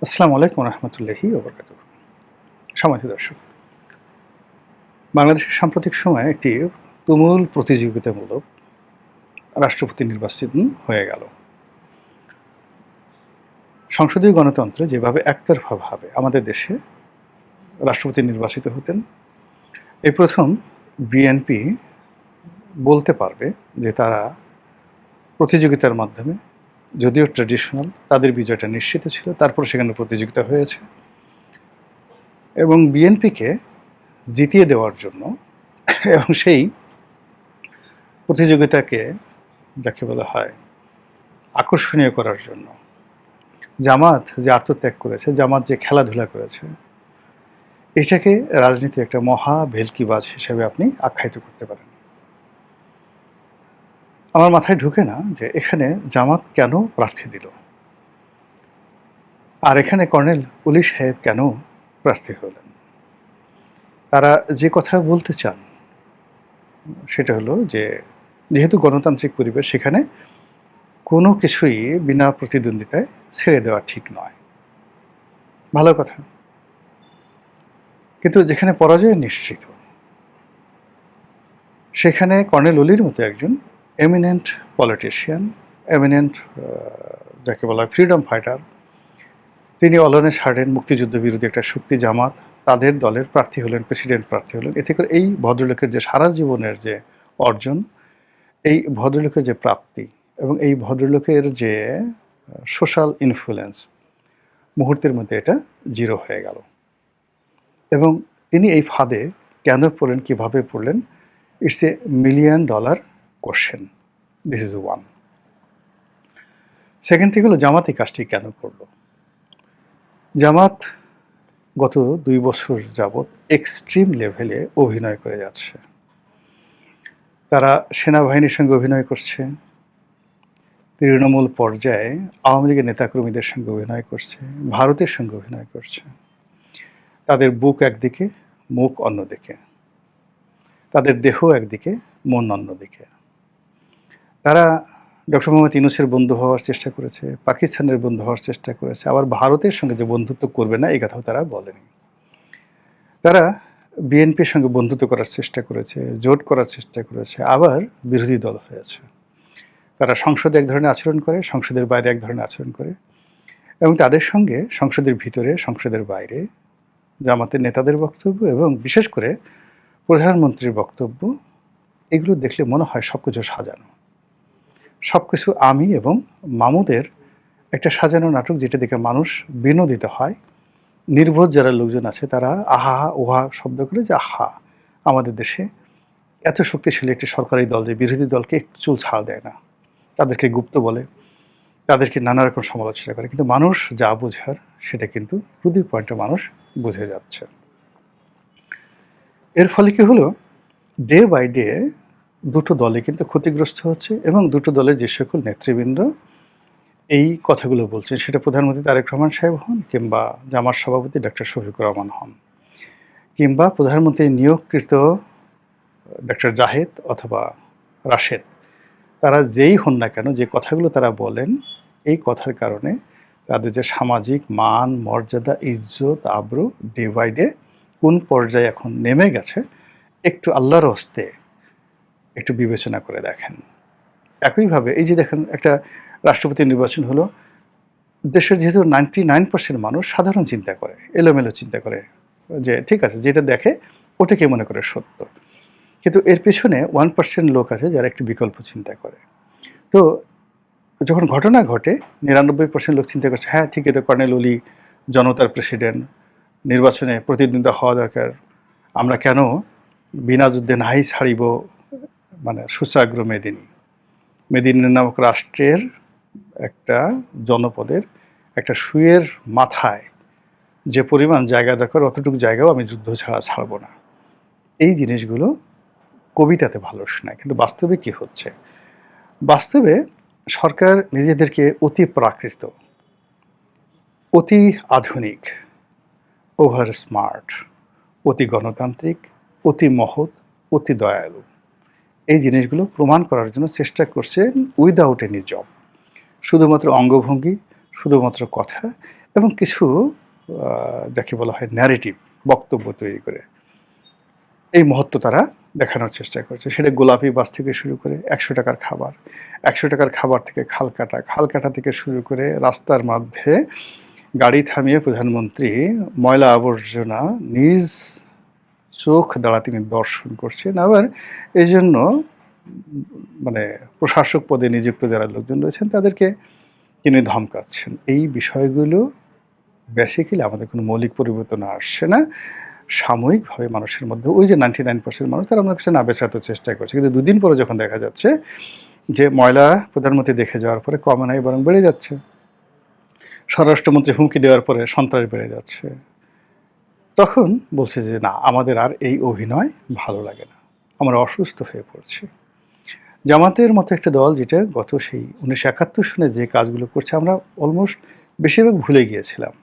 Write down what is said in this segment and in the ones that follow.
আসসালামু আলাইকুম রহমতুল্লাহি ওবরাকাতুহু। সম্মানিত দর্শক, বাংলাদেশের সাম্প্রতিক সময়ে একটি তুমুল প্রতিযোগিতামূলক রাষ্ট্রপতি নির্বাচন হয়ে গেল। সংসদীয় গণতন্ত্রে যেভাবে একতরফাভাবে আমাদের দেশে রাষ্ট্রপতি নির্বাচিত হতেন, এই প্রথম বিএনপি বলতে পারবে যে তারা প্রতিযোগিতার মাধ্যমে, যদিও ট্র্যাডিশনাল, তাদের বিজয়টা নিশ্চিত ছিল, তারপর সেখানে প্রতিযোগিতা হয়েছে এবং বিএনপিকে জিতিয়ে দেওয়ার জন্য এবং সেই প্রতিযোগিতাকে যাকে বলা হয় আকর্ষণীয় করার জন্য জামাত যে আত্মত্যাগ করেছে, জামাত যে খেলাধুলা করেছে, এটাকে রাজনীতির একটা মহা ভেলকিবাজ হিসেবে আপনি আখ্যায়িত করতে পারেন। আমার মাথায় ঢুকে না যে এখানে জামাত কেন প্রার্থী দিল, আর এখানে কর্নেল ওলি সাহেব কেন প্রার্থী হলেন। তারা যে কথা বলতে চান সেটা হলো যে যেহেতু গণতান্ত্রিক পরিবেশ, সেখানে কোনো কিছুই বিনা প্রতিদ্বন্দ্বিতায় ছেড়ে দেওয়া ঠিক নয়। ভালো কথা, কিন্তু যেখানে পরাজয় নিশ্চিত, সেখানে কর্নেল ওলির মতো একজন এমিনেন্ট পলিটিশিয়ান, এমিনেন্ট যাকে বলা হয় ফ্রিডম ফাইটার, তিনি অলনে ছাড়েন মুক্তিযুদ্ধ বিরোধী একটা শক্তি জামাত, তাদের দলের প্রার্থী হলেন, প্রেসিডেন্ট প্রার্থী হলেন। এতে করে এই ভদ্রলোকের যে সারা জীবনের যে অর্জন, এই ভদ্রলোকের যে প্রাপ্তি এবং এই ভদ্রলোকের যে সোশ্যাল ইনফ্লুয়েন্স, মুহূর্তের মধ্যে এটা জিরো হয়ে গেল। এবং তিনি এই ফাঁদে কেন পড়লেন, কীভাবে পড়লেন, it's a $1,000,000 question. This is one. Second thing হলো জামাত এই কাজটি কেন করলো। জামাত গত 2 বছর যাবৎ এক্সট্রিম লেভেলে অভিনয় করে যাচ্ছে। তারা সেনাবাহিনীর সঙ্গে অভিনয় করছে, তৃণমূল পর্যায়ে আওয়ামী লীগের নেতাকর্মীদের সঙ্গে অভিনয় করছে, ভারতের সঙ্গে অভিনয় করছে। তাদের বুক একদিকে, মুখ অন্যদিকে, তাদের দেহ একদিকে, মন অন্যদিকে। তারা ডক্টর মোহাম্মদ ইউনূসের বন্ধু হওয়ার চেষ্টা করেছে, পাকিস্তানের বন্ধু হওয়ার চেষ্টা করেছে, আবার ভারতের সঙ্গে যে বন্ধুত্ব করবে না এই কথাও তারা বলেনি। তারা বিএনপির সঙ্গে বন্ধুত্ব করার চেষ্টা করেছে, জোট করার চেষ্টা করেছে, আবার বিরোধী দল হয়েছে। তারা সংসদে এক ধরনের আচরণ করে, সংসদের বাইরে এক ধরনের আচরণ করে, এবং তাদের সঙ্গে সংসদের ভিতরে, সংসদের বাইরে জামাতের নেতাদের বক্তব্য এবং বিশেষ করে প্রধানমন্ত্রীর বক্তব্য, এগুলো দেখলে মনে হয় সব কিছু সাজানো, সব কিছু আমি এবং মামুদের একটা সাজানো নাটক, যেটা দেখে মানুষ বিনোদিত হয়। নির্বোধ যারা লোকজন আছে তারা আহা ওহা শব্দ করে যে আহা, আমাদের দেশে এত শক্তিশালী একটি সরকারি দল যে বিরোধী দলকে একটু চুল ছাড় দেয় না, তাদেরকে গুপ্ত বলে, তাদেরকে নানা রকম সমালোচনা করে, কিন্তু মানুষ যা বোঝার সেটা কিন্তু টু দি পয়েন্টে মানুষ বুঝে যাচ্ছে। এর ফলে কি হলো, ডে বাই ডে দুটো দলে কিন্তু ক্ষতিগ্রস্ত হচ্ছে এবং দুটো দলের যে সকল নেতৃবৃন্দ এই কথাগুলো বলছেন, সেটা প্রধানমন্ত্রী তারেক রহমান সাহেব হন, কিংবা জামাত সভাপতি ডক্টর শফিকুর রহমান হন, কিংবা প্রধানমন্ত্রী নিয়োগকৃত ডক্টর জাহেদ অথবা রাশেদ, তারা যেই হন না কেন, যে কথাগুলো তারা বলেন, এই কথার কারণে তাদের যে সামাজিক মান, মর্যাদা, ইজ্জত, আবরু ডে বাই ডে কোন পর্যায়ে এখন নেমে গেছে, একটু আল্লাহর হস্তে একটু বিবেচনা করে দেখেন। একইভাবে এই যে দেখেন, একটা রাষ্ট্রপতি নির্বাচন হলো, দেশের যেহেতু 99% মানুষ সাধারণ চিন্তা করে, এলোমেলো চিন্তা করে, যে ঠিক আছে যেটা দেখে ওটাকে মনে করে সত্য, কিন্তু এর পেছনে 1% লোক আছে যারা একটু বিকল্প চিন্তা করে। তো যখন ঘটনা ঘটে 99% লোক চিন্তা করছে হ্যাঁ ঠিক, তো কর্নেল ওলি জনতার প্রেসিডেন্ট, নির্বাচনে প্রতিদ্বন্দ্বিতা হওয়া দরকার, আমরা কেন বিনা যুদ্ধে নাহি ছাড়িব, মানে সুচাগ্র মেদিনী, মেদিনী নামক রাষ্ট্রের একটা জনপদের একটা সুয়ের মাথায় যে পরিমাণ জায়গা দরকার, অতটুকু জায়গাও আমি যুদ্ধ ছাড়া ছাড়ব না। এই জিনিসগুলো কবিতাতে ভালো শোনায়, কিন্তু বাস্তবে কি হচ্ছে, বাস্তবে সরকার নিজেদেরকে অতি প্রাকৃত, অতি আধুনিক, ওভার স্মার্ট, অতি গণতান্ত্রিক, অতি মহৎ, অতি দয়ালু, এই জিনিসগুলো প্রমাণ করার জন্য চেষ্টা করছেন উইদাউট এনি জব, শুধুমাত্র অঙ্গভঙ্গি, শুধুমাত্র কথা এবং কিছু যাকে বলা হয় ন্যারেটিভ, বক্তব্য তৈরি করে এই মহত্ব তারা দেখানোর চেষ্টা করছে। সেটা গোলাপি বাস থেকে শুরু করে ১০০ টাকার খাবার, ১০০ টাকার খাবার থেকে খাল কাটা, খাল কাটা থেকে শুরু করে রাস্তার মধ্যে গাড়ি থামিয়ে প্রধানমন্ত্রী ময়লা আবর্জনা নিজ চোখ দ্বারা তিনি দর্শন করছেন। আবার এই জন্য মানে প্রশাসক পদে নিযুক্ত যারা লোকজন রয়েছেন তাদেরকে তিনি ধমকাচ্ছেন। এই বিষয়গুলো বেসিক্যালি আমাদের কোনো মৌলিক পরিবর্তন আসছে না। সাময়িকভাবে মানুষের মধ্যে ওই যে 99% মানুষ তারা আমার কাছে না বেচাতে চেষ্টা করছে, কিন্তু দুদিন পরে যখন দেখা যাচ্ছে যে ময়লা প্রধানমন্ত্রী দেখে যাওয়ার পরে কমে নাই, বরং বেড়ে যাচ্ছে, স্বরাষ্ট্রমন্ত্রী হুমকি দেওয়ার পরে সন্ত্রাস বেড়ে যাচ্ছে, তখন বলছে যে না, আমাদের আর এই অভিনয় ভালো লাগে না, আমরা অসুস্থ হয়ে পড়ছি। জামাতের মতো একটা দল যেটা গত সেই 1971 সনে যে কাজগুলো করছে আমরা অলমোস্ট বেশিরভাগ ভুলে গিয়েছিলাম,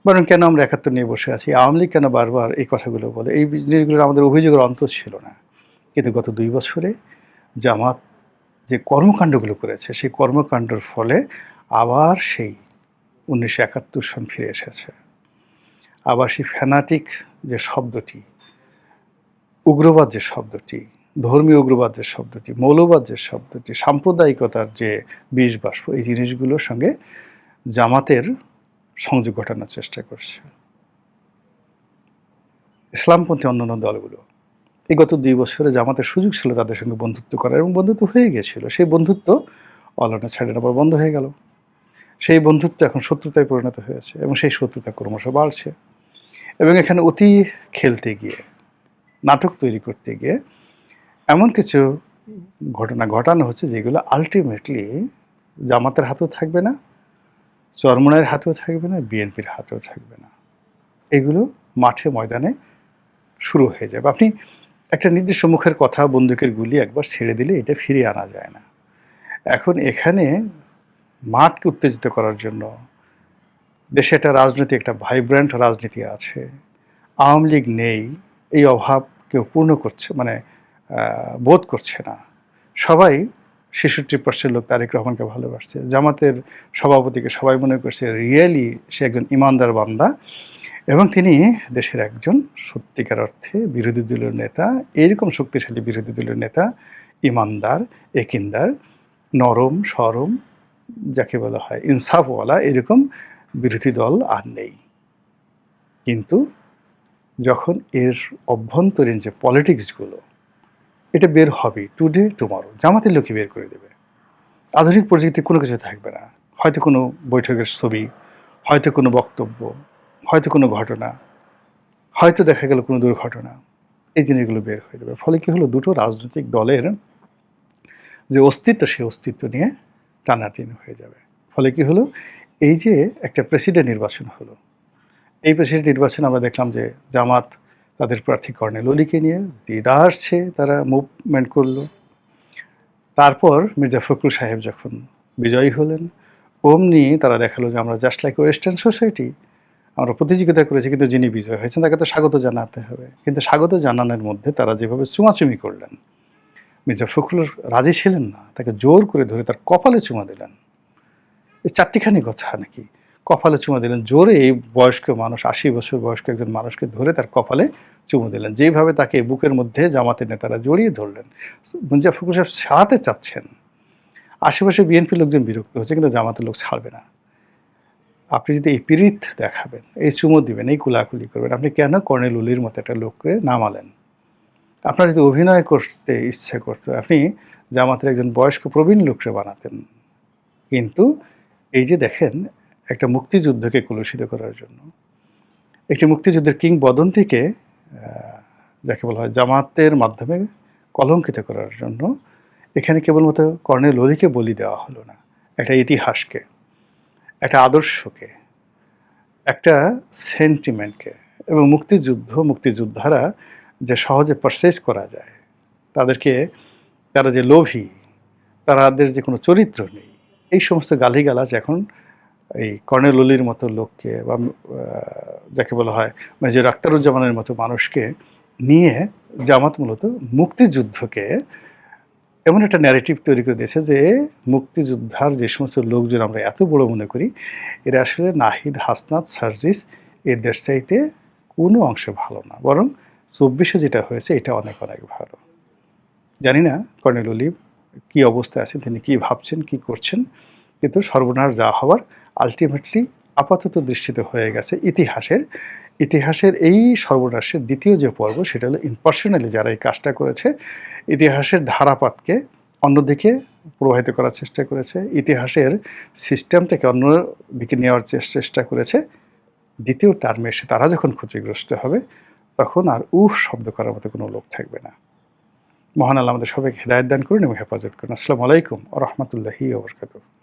বরং কেন আমরা 71 নিয়ে বসে আছি, আওয়ামী লীগ কেন বারবার এই কথাগুলো বলে, এই জিনিসগুলোর আমাদের অভিযোগের অন্ত ছিল না। কিন্তু গত 2 বছরে জামাত যে কর্মকাণ্ডগুলো করেছে সেই কর্মকাণ্ডের ফলে আবার সেই 1971 সন ফিরে এসেছে। আবার সেই ফ্যানাটিক যে শব্দটি, উগ্রবাদ যে শব্দটি, ধর্মীয় উগ্রবাদ যে শব্দটি, মৌলবাদ যে শব্দটি, সাম্প্রদায়িকতার যে বিষ বাষ্প, এই জিনিসগুলোর সঙ্গে জামাতের সংযোগ ঘটানোর চেষ্টা করছে ইসলামপন্থী অন্যান্য দলগুলো। এই গত 2 বছরে জামাতের সুযোগ ছিল তাদের সঙ্গে বন্ধুত্ব করার, এবং বন্ধুত্ব হয়ে গিয়েছিল। সেই বন্ধুত্ব অলানা ছাড়ের আবার বন্ধ হয়ে গেল। সেই বন্ধুত্ব এখন শত্রুতায় পরিণত হয়েছে, এবং সেই শত্রুতা ক্রমশ বাড়ছে। এবং এখানে অতি খেলতে গিয়ে, নাটক তৈরি করতে গিয়ে এমন কিছু ঘটনা ঘটানো হচ্ছে যেগুলো আলটিমেটলি জামাতের হাতেও থাকবে না, চরমোনাইয়ের হাতেও থাকবে না, বিএনপির হাতেও থাকবে না। এগুলো মাঠে ময়দানে শুরু হয়ে যাবে। আপনি একটা নির্দিষ্ট মুখের কথা, বন্দুকের গুলি একবার ছেড়ে দিলে এটা ফিরিয়ে আনা যায় না। এখন এখানে মাঠকে উত্তেজিত করার জন্য দেশে একটা রাজনীতি, একটা ভাইব্রেন্ট রাজনীতি আছে, আওয়ামী লীগ নেই এই অভাব কেউ পূর্ণ করছে মানে বোধ করছে না। সবাই 66% লোক তারেক রহমানকে ভালোবাসছে। জামাতের সভাপতিকে সবাই মনে করছে রিয়েলি সে একজন ইমানদার বান্দা, এবং তিনি দেশের একজন সত্যিকার অর্থে বিরোধী দলের নেতা, এরকম শক্তিশালী বিরোধী দলের নেতা, ইমানদার, একিনদার, নরম সরম, যাকে বলা হয় ইনসাফওয়ালা, এরকম বিরোধী দল আর নেই। কিন্তু যখন এর অভ্যন্তরীণ যে পলিটিক্সগুলো, এটা বের হবে টুডে টুমরো, জামাতের লোকই বের করে দেবে। আধুনিক প্রযুক্তি কোনো কিছু থাকবে না, হয়তো কোনো বৈঠকের ছবি, হয়তো কোনো বক্তব্য, হয়তো কোনো ঘটনা, হয়তো দেখা গেল কোনো দুর্ঘটনা, এই জিনিসগুলো বের হয়ে যাবে। ফলে কি হলো, দুটো রাজনৈতিক দলের যে অস্তিত্ব, সেই অস্তিত্ব নিয়ে টানাটানি হয়ে যাবে। ফলে কি হলো, এই যে একটা প্রেসিডেন্ট নির্বাচন হলো, এই প্রেসিডেন্ট নির্বাচনে আমরা দেখলাম যে জামাত তাদের প্রার্থী কর্নেল অলিকে নিয়ে দ্বিধার্সে তারা মুভমেন্ট করলো। তারপর মির্জা ফখরুল সাহেব যখন বিজয়ী হলেন, অমনি তারা দেখালো যে আমরা জাস্ট লাইক ওয়েস্টার্ন সোসাইটি, আমরা প্রতিযোগিতা করেছি, কিন্তু যিনি বিজয় হয়েছেন তাকে তো স্বাগত জানাতে হবে। কিন্তু স্বাগত জানানোর মধ্যে তারা যেভাবে চুমাচুমি করলেন, মির্জা ফখরুল রাজি ছিলেন না, তাকে জোর করে ধরে তার কপালে চুমা দিলেন। এই চারটিখানি কথা নাকি, কপালে চুমা দিলেন জোরে। এই বয়স্ক মানুষ, 80 বছর বয়স্ক একজন মানুষকে ধরে তার কপালে চুমু দিলেন, যেভাবে তাকে বুকের মধ্যে জামাতের নেতারা জড়িয়ে ধরলেন। মির্জা ফখরুল সাহেব ছাড়াতে চাচ্ছেন, আশেপাশে বিএনপির লোকজন বিরক্ত হচ্ছে, কিন্তু জামাতের লোক ছাড়বে না। আপনি যদি এই পীড়িত দেখাবেন, এই চুমো দিবেন, এই কুলাকুলি করবেন, আপনি কেন কর্নেল অলির মতো একটা লোককে নামালেন? আপনার যদি অভিনয় করতে ইচ্ছে করতো, আপনি জামাতের একজন বয়স্ক প্রবীণ লোককে বানাতেন। কিন্তু এই যে দেখেন, একটা মুক্তিযুদ্ধকে কলুষিত করার জন্য, একটি মুক্তিযুদ্ধের কিংবদন্তিকে যাকে বলা হয় জামাতের মাধ্যমে কলঙ্কিত করার জন্য এখানে কেবলমাত্র কর্নেল অলিকে বলি দেওয়া হলো না, একটা ইতিহাসকে, একটা আদর্শকে, একটা সেন্টিমেন্টকে। এবং মুক্তিযোদ্ধারা যে সহজে পারচেজ করা যায়, তাদেরকে, তারা যে লোভী, তাদের যে কোনো চরিত্র নেই, এই সমস্ত গালিগালাজ এখন এই কর্নেল অলির মতো লোককে বা যাকে বলা হয় মেজর আখতারুজ্জামানের মতো মানুষকে নিয়ে জামাত মূলত মুক্তিযুদ্ধকে এমন একটা ন্যারেটিভ তৈরি করে দিয়েছে যে মুক্তিযোদ্ধার যে সমস্ত লোকজন আমরা এত বড় মনে করি, এরা আসলে নাহিদ, হাসনাত, সার্জিস এদের চাইতে কোনো অংশে ভালো না, বরং ২৪-এ যেটা হয়েছে এটা অনেক অনেক ভালো। জানি না কর্নেল অলিভ কী অবস্থায় আছেন, তিনি কী ভাবছেন, কী করছেন, কিন্তু সর্বনাশ যা হওয়ার আলটিমেটলি আপাতত দৃষ্টিতে হয়ে গেছে ইতিহাসের এই সর্বনাশের দ্বিতীয় যে পর্ব, সেটা হলো ইম্পার্সোনালি যারা এই কাজটা করেছে, ইতিহাসের ধারাপাতকে অন্যদিকে প্রবাহিত করার চেষ্টা করেছে, ইতিহাসের সিস্টেমটাকে অন্যদিকে নেওয়ার চেষ্টা করেছে। দ্বিতীয় টার্মে এসে তারা যখন ক্ষতিগ্রস্ত হবে, তখন আর উফ শব্দ করার মতো কোনো লোক থাকবে না। মহান আল্লাহ আমাদের সবাইকে হেদায়েত দান করুন এবং হেফাজত করুন। আসসালামু আলাইকুম ওয়া রাহমাতুল্লাহি ওয়া বারাকাতুহু।